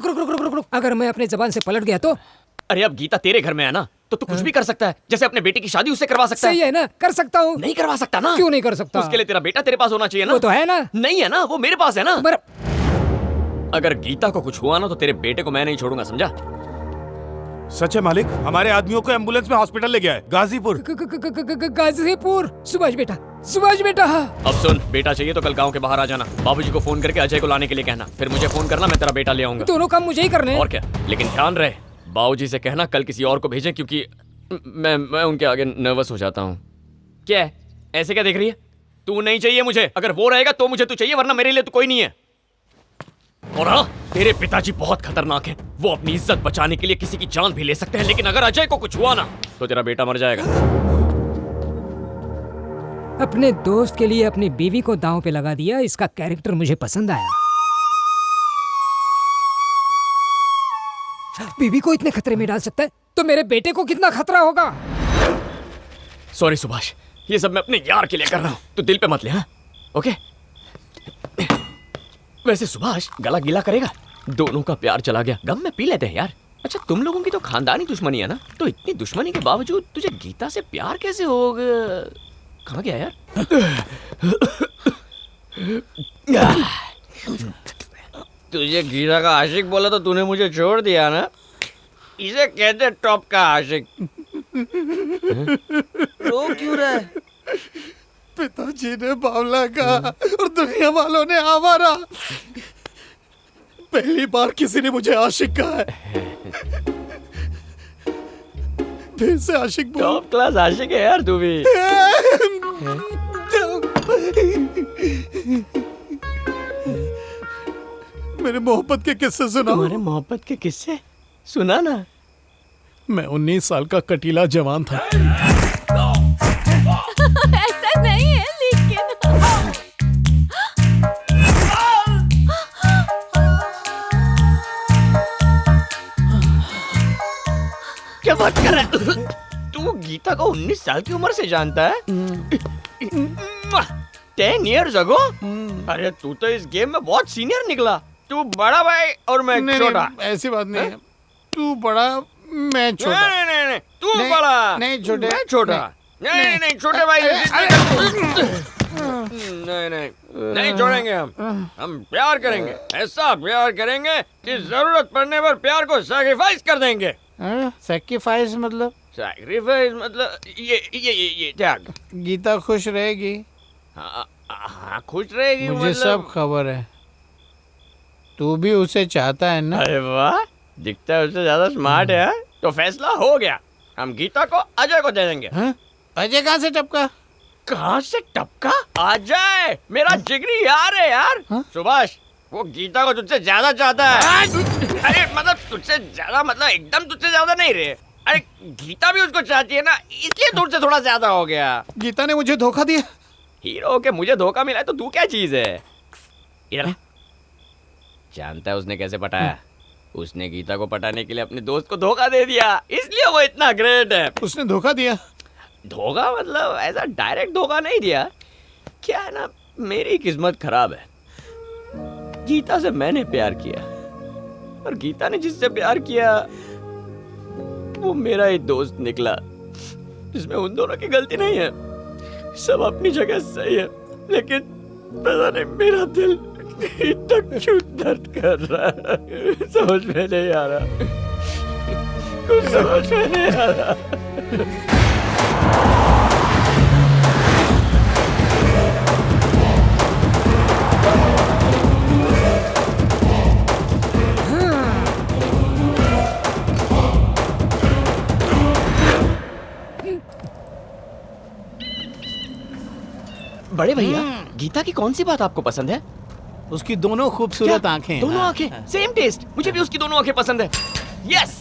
रुक रुक रुक रुक रुक रुक। अगर मैं अपने जबान से पलट गया तो? अरे अब गीता तेरे घर में है ना, तो तू कुछ भी कर सकता है। जैसे अपने बेटे की शादी उससे करवा सकता है। सही है ना, कर सकता हूँ। नहीं करवा सकता ना? क्यों नहीं कर सकता? उसके लिए तेरा बेटा तेरे पास होना चाहिए ना। वो तो है ना। नहीं है ना, वो मेरे पास है ना। पर अगर गीता को कुछ हुआ ना तो तेरे बेटे को मैं नहीं छोड़ूंगा, समझा? सच है मालिक, हमारे आदमियों को एम्बुलेंस में हॉस्पिटल ले गया है, गाजीपुर। गाजीपुर। सुभाष बेटा, सुभाष बेटा। अब सुन, बेटा चाहिए तो कल गांव के बाहर आ जाना। बाबूजी को फोन करके अजय को लाने के लिए कहना, फिर मुझे फोन करना, मैं तेरा बेटा ले आऊंगा। दोनों काम मुझे ही करने हैं। और क्या, लेकिन ध्यान रहे बाबूजी से कहना कल किसी और को भेजें, क्योंकि मैं उनके आगे नर्वस हो जाता हूँ। क्या है, ऐसे क्या देख रही है? तू नहीं चाहिए मुझे, अगर वो रहेगा तो मुझे तू चाहिए, वरना मेरे लिए तो कोई नहीं है। और हाँ, तेरे पिताजी बहुत खतरनाक हैं। वो अपनी इज्जत बचाने के लिए किसी की जान भी ले सकते हैं, लेकिन अगर अजय को कुछ हुआ ना तो तेरा बेटा मर जाएगा। अपने दोस्त के लिए अपनी बीवी को दांव पे लगा दिया, इसका कैरेक्टर मुझे पसंद आया। बीवी को इतने खतरे में डाल सकता है तो मेरे बेटे को कितना खतरा होगा। सॉरी सुभाष, ये सब मैं अपने यार के लिए कर रहा हूँ, तू दिल पे मत ले। हाँ ओके। वैसे सुभाष, गला गीला करेगा? दोनों का प्यार चला गया, गम में पी लेते हैं यार। अच्छा, तुम लोगों की तो खानदानी दुश्मनी है ना, तो इतनी दुश्मनी के बावजूद तुझे गीता से प्यार कैसे हो गया? कहाँ गया यार? तुझे गीता का आशिक बोला तो तूने मुझे छोड़ दिया ना। इसे कहते टॉप का आशिक। रो क्यों रहा है? पिताजी ने बावला कहा और दुनिया वालों ने आवारा। पहली बार किसी ने मुझे आशिक कहा है। फिर से आशिक बोल। टॉप क्लास आशिक है यार तू भी। मेरे मोहब्बत के किस्से सुनाओ। तुम्हारे मोहब्बत के किस्से सुना ना। मैं 19 साल का कटीला जवान था। ऐसा नहीं है लेकिन क्या बात कर रहा है? तू गीता को 19 साल की उम्र से जानता है? 10 years ago? अरे तू तो इस गेम में बहुत सीनियर निकला। तू बड़ा भाई और मैं छोटा। ऐसी बात नहीं है। तू बड़ा, मैं छोटा। नहीं, तू बड़ा, नहीं छोटे, मैं छोटा। नहीं, छोटे भाई। नहीं छोड़ेंगे हम प्यार करेंगे, ऐसा प्यार करेंगे कि जरूरत पड़ने पर प्यार को सैक्रिफाइस कर देंगे। सैक्रिफाइस मतलब? सैक्रिफाइस मतलब ये त्याग। गीता खुश रहेगी? हाँ खुश रहेगी। मुझे मतलब सब खबर है। तू भी उसे चाहता है ना? अरे वाह, दिखता है उससे ज्यादा स्मार्ट है। तो फैसला हो गया, हम गीता को अजय को दे देंगे। अजय कहाँ से टपका? कहाँ से टपका? अजय मेरा जिगरी यार है यार। सुभाष, वो गीता को तुझसे ज्यादा चाहता है। अरे मतलब तुझसे ज्यादा, मतलब एकदम तुझसे ज्यादा नहीं रे। अरे गीता भी उसको चाहती है ना, इसलिए तुझसे थोड़ा ज्यादा हो गया। गीता ने मुझे धोखा दिया। हीरो के मुझे धोखा मिला है तो तू क्या चीज है? इधर जानता है उसने कैसे पटाया? उसने गीता को पटाने के लिए अपने दोस्त को धोखा दे दिया, इसलिए वो इतना ग्रेट है। उसने धोखा दिया? धोखा मतलब ऐसा डायरेक्ट धोखा नहीं दिया। क्या है ना, मेरी किस्मत खराब है। गीता से मैंने प्यार किया और गीता ने जिससे प्यार किया वो मेरा ही दोस्त निकला, जिसमें उन दोनों की गलती नहीं है। सब अपनी जगह सही है, लेकिन पता नहीं मेरा दिल इतना क्यों दर्द कर रहा है, समझ में नहीं आ रहा। कुछ समझ में नहीं आ रहा। बड़े भैया, गीता की कौन सी बात आपको पसंद है? उसकी दोनों खूबसूरत आंखें। दोनों आंखें सेम टेस्ट। मुझे भी उसकी दोनों आंखें पसंद है। यस,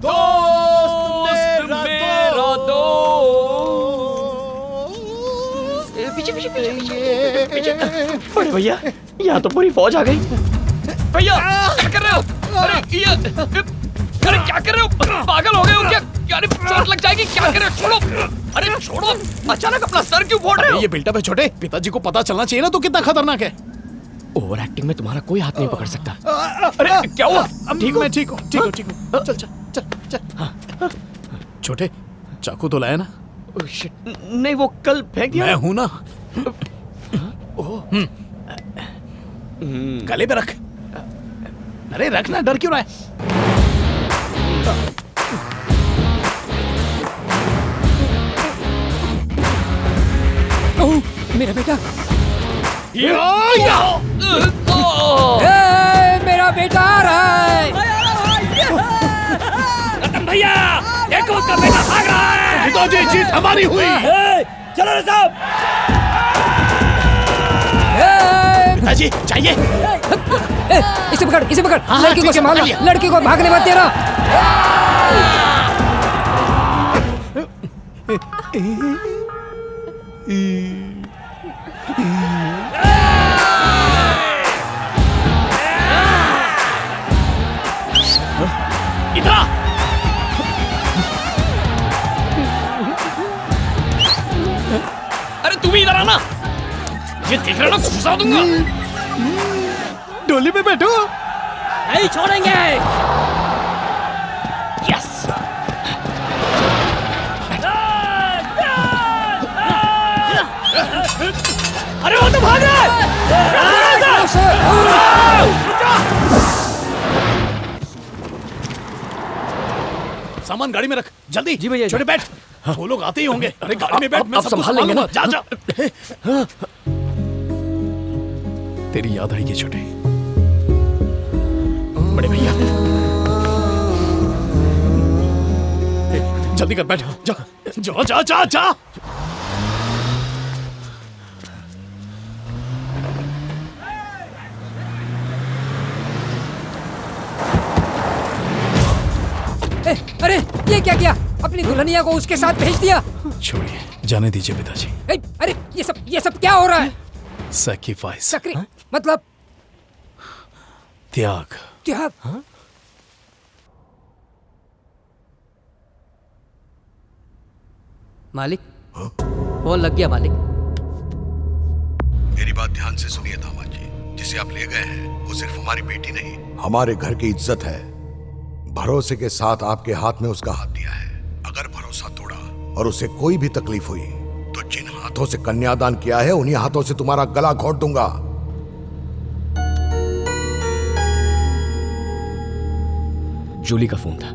दोस्त मेरा दोस्त। पीछे पीछे पीछे पीछे। बड़े भैया, यहाँ तो पूरी फौज आ गई। भैया क्या कर रहे हो? अरे क्या कर रहे हो? पागल हो गए हो क्या? अरे चोट लग जाएगी, क्या कर रहे हो? छोड़ो, अरे छोड़ो। अचानक अपना सर क्यों फोड़ रहे हो? ये बिल्टअप है छोटे। पिताजी को पता चलना चाहिए ना तू कितना खतरनाक है। ओवर एक्टिंग में तुम्हारा कोई हाथ नहीं पकड़ सकता। अरे क्या हुआ? ठीक हूँ, मैं ठीक हूँ, ठीक हूँ, ठीक हूँ। चल चल चल चल। छोटे, चाकू तो लाया ना? Oh, shit. नहीं, वो कल फेंक दिया। मैं हूं ना। गले पे रख। अरे रखना, डर क्यों रहा है? ओह, मेरा बेटा। मेरा बेटा आ रहा है। रतन भैया, देखो उसका बेटा भाग रहा है। पिताजी, जीत हमारी हुई। चलो रे साहब। पिताजी, चाहिए। इसे पकड़, इसे पकड़। हाँ, लड़की को ठीक है, संभाल, पकड़ लिया। लड़की को भागने मत देना। इधर आ। अरे तू भी इधर आना। ये देख रहा ना, घुसा दूंगा। डोली पे बैठो। नहीं छोड़ेंगे। यस। अरे वो तो भाग रहा है। सामान गाड़ी में रख, जल्दी। जी भैया। छोटे बैठ। वो लोग आते ही होंगे। अरे गाड़ी में बैठ, मैं अब सब कुछ संभाल लेंगे ना। जा जा। तेरी याद आएगी छोटे। बड़े भैया, जल्दी कर, बैठ। जा जा जा जा जा। अरे ये क्या किया? अपनी दुल्हनिया को उसके साथ भेज दिया। छोड़िए, जाने दीजिए पिताजी। अरे ये सब क्या हो रहा है? सैक्रिफाइस, सक्री मतलब त्याग। त्याग। मालिक, फोन लग गया मालिक। मेरी बात ध्यान से सुनिए दामाद जी। जिसे आप ले गए हैं वो सिर्फ हमारी बेटी नहीं, हमारे घर की इज्जत है। भरोसे के साथ आपके हाथ में उसका हाथ दिया है। अगर भरोसा तोड़ा और उसे कोई भी तकलीफ हुई तो जिन हाथों से कन्यादान किया है उन्हीं हाथों से तुम्हारा गला घोंट दूंगा। जूली का फोन था।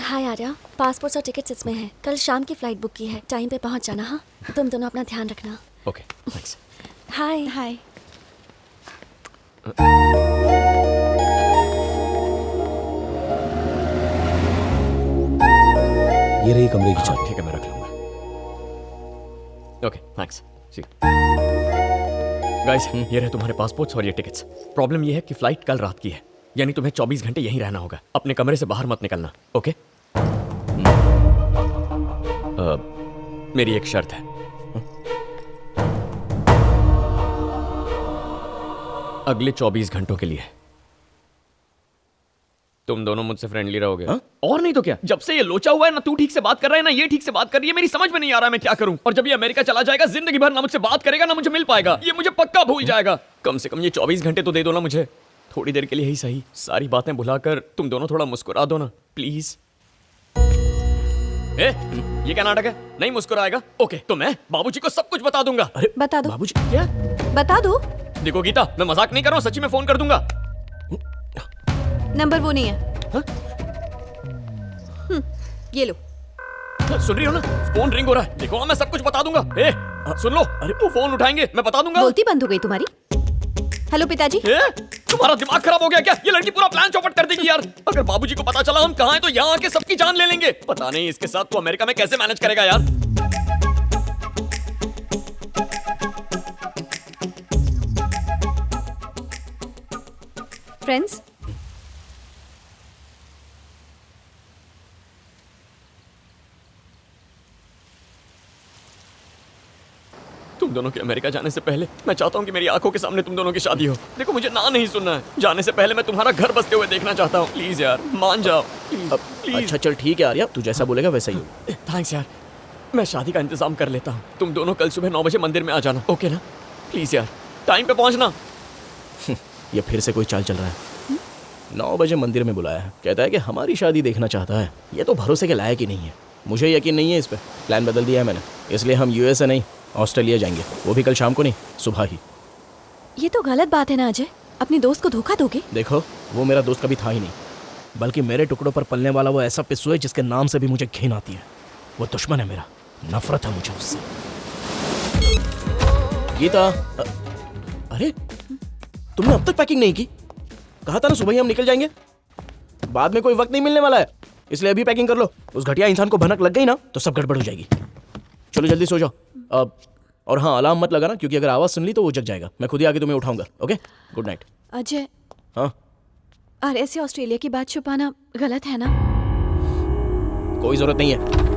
हाय आर्या, पासपोर्ट और टिकट्स इसमें है। कल शाम की फ्लाइट बुक की है। टाइम पे पहुंच जाना। हाँ, तुम दोनों अपना ध्यान रखना। Okay, thanks. Hi hi. ये रही कमरे की चाबी। ठीक है, मैं रख लूंगा। Okay, thanks. सी गाइस, ये रहे तुम्हारे पासपोर्ट्स और ये टिकट्स। प्रॉब्लम ये है कि फ्लाइट कल रात की है, यानी तुम्हें 24 घंटे यहीं रहना होगा। अपने कमरे से बाहर मत निकलना, ओके? मेरी एक शर्त है। अगले 24 घंटों के लिए तुम दोनों मुझसे फ्रेंडली रहोगे। और नहीं तो क्या। जब से ये लोचा हुआ है ना, तू ठीक से बात कर रहा है ना ये ठीक से बात कर रही है, मेरी समझ में नहीं आ रहा मैं क्या करूं। और जब ये अमेरिका चला जाएगा, जिंदगी भर ना मुझसे बात करेगा ना मुझे मिल पाएगा। ये मुझे पक्का भूल जाएगा। कम से कम ये 24 घंटे तो दे दो ना मुझे, थोड़ी देर के लिए ही सही। सारी बातें भुलाकर तुम दोनों थोड़ा मुस्कुरा दो ना, प्लीज। ये क्या नाटक है? नहीं मुस्कुराएगा? ओके, तो मैं बाबूजी को सब कुछ बता दूंगा। अरे बता दो। बाबूजी क्या? बता दो। देखो गीता, मैं मजाक नहीं कर रहा हूँ, सच्ची में फोन कर दूंगा। नंबर वो नहीं है। ये लो। सुन रही हो ना, फोन रिंग हो रहा है। देखो मैं सब कुछ बता दूंगा। सुन लो। अरे वो फोन उठाएंगे, मैं बता दूंगा। बोलती बंद हो गई तुम्हारी। हेलो पिताजी। तुम्हारा दिमाग खराब हो गया क्या? ये लड़की पूरा प्लान चौपट कर देगी यार। अगर बाबूजी को पता चला हम कहाँ हैं तो यहाँ आके सबकी जान ले लेंगे। पता नहीं इसके साथ तो अमेरिका में कैसे मैनेज करेगा यार। फ्रेंड्स, तुम दोनों के अमेरिका जाने से पहले मैं चाहता हूँ कि मेरी आंखों के सामने तुम दोनों की शादी हो। देखो मुझे ना नहीं सुनना है। जाने से पहले मैं तुम्हारा घर बसते हुए देखना चाहता हूँ। प्लीज यार मान जाओ, प्लीज। प्लीज। अच्छा चल ठीक है आर्या, तू जैसा बोलेगा वैसा ही हो। थैंक्स यार, मैं शादी का इंतजाम कर लेता हूँ। तुम दोनों कल सुबह 9 बजे मंदिर में आ जाना, ओके ना? प्लीज यार, टाइम पे पहुंचना। ये फिर से कोई चाल चल रहा है। 9 बजे मंदिर में बुलाया है, कहता है कि हमारी शादी देखना चाहता है। ये तो भरोसे के लायक ही नहीं है। मुझे यकीन नहीं है इस पे। प्लान बदल दिया है मैंने, इसलिए हम यूएसए नहीं ऑस्ट्रेलिया जाएंगे, वो भी कल शाम को नहीं, सुबह ही। ये तो गलत बात है ना अजय, अपनी दोस्त को धोखा दोगे? देखो, वो मेरा दोस्त कभी था ही नहीं, बल्कि मेरे टुकड़ों पर पलने वाला वो ऐसा पिस्सू है जिसके नाम से भी मुझे घिन आती है। वो दुश्मन है मेरा, नफरत है मुझे उससे। गीता, अरे तुमने अब तक पैकिंग नहीं की? कहा था ना सुबह ही हम निकल जाएंगे। बाद में कोई वक्त नहीं मिलने वाला है, इसलिए अभी पैकिंग कर लो। उस घटिया इंसान को भनक लग गई ना तो सब गड़बड़ हो जाएगी। चलो जल्दी सो जाओ। और हाँ, अलार्म मत लगाना, क्योंकि अगर आवाज सुन ली तो वो जग जाएगा। मैं खुद ही आके तुम्हें उठाऊंगा। Okay, good night. अजय, हाँ, और ऐसे ऑस्ट्रेलिया की बात छुपाना गलत है ना? कोई जरूरत नहीं है।